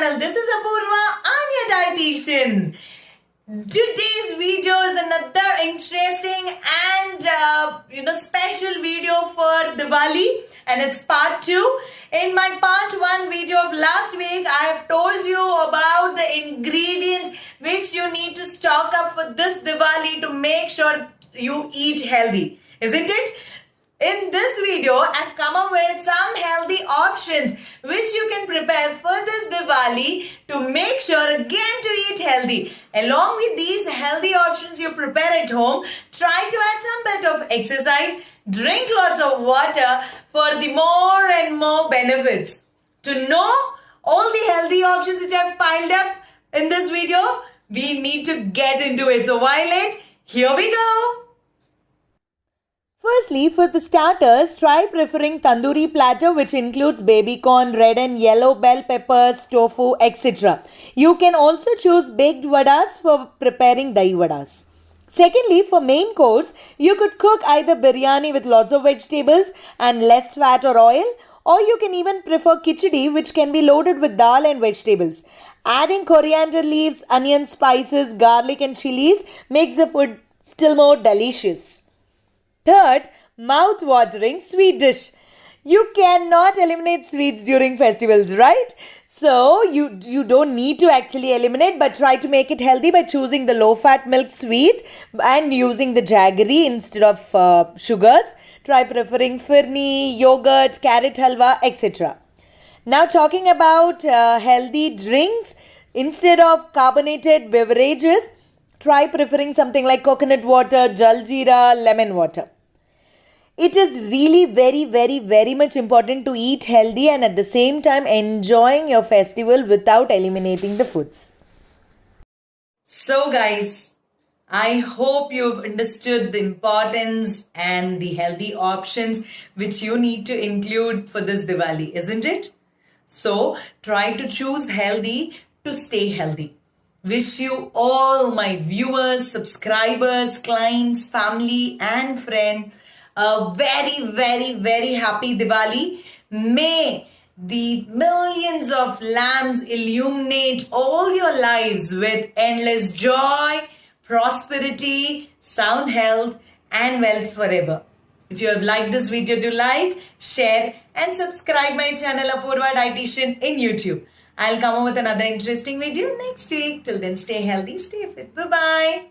channel. This is Apoorva. I'm your dietitian. Today's video is another interesting and special video for Diwali, and it's part 2. In my part 1 video of last week, I have told you about the ingredients which you need to stock up for this Diwali to make sure you eat healthy, isn't it? In this video, I've come up with some healthy options which you can prepare for this Diwali to make sure again to eat healthy. Along with these healthy options you prepare at home, try to add some bit of exercise, drink lots of water for the more and more benefits. To know all the healthy options which I've piled up in this video, we need to get into it. So why late? Here we go. Firstly, for the starters, try preferring tandoori platter, which includes baby corn, red and yellow bell peppers, tofu, etc. You can also choose baked vadas for preparing dahi vadas. Secondly, for main course, you could cook either biryani with lots of vegetables and less fat or oil, or you can even prefer khichdi, which can be loaded with dal and vegetables. Adding coriander leaves, onion, spices, garlic and chilies makes the food still more delicious. Third, mouth-watering sweet dish. You cannot eliminate sweets during festivals, right? So you don't need to actually eliminate, but try to make it healthy by choosing the low-fat milk sweets and using the jaggery instead of sugars. Try preferring firni, yogurt, carrot halwa, etc. Now talking about healthy drinks, instead of carbonated beverages, try preferring something like coconut water, jaljeera, lemon water. It is really very much important to eat healthy and at the same time enjoying your festival without eliminating the foods. So guys, I hope you've understood the importance and the healthy options which you need to include for this Diwali, isn't it? So try to choose healthy to stay healthy. Wish you all my viewers, subscribers, clients, family and friends a very happy Diwali. May the millions of lamps illuminate all your lives with endless joy, prosperity, sound health and wealth forever. If you have liked this video, do like, share and subscribe my channel Apoorva Dietitian in YouTube. I'll come up with another interesting video next week. Till then, stay healthy, stay fit. Bye-bye.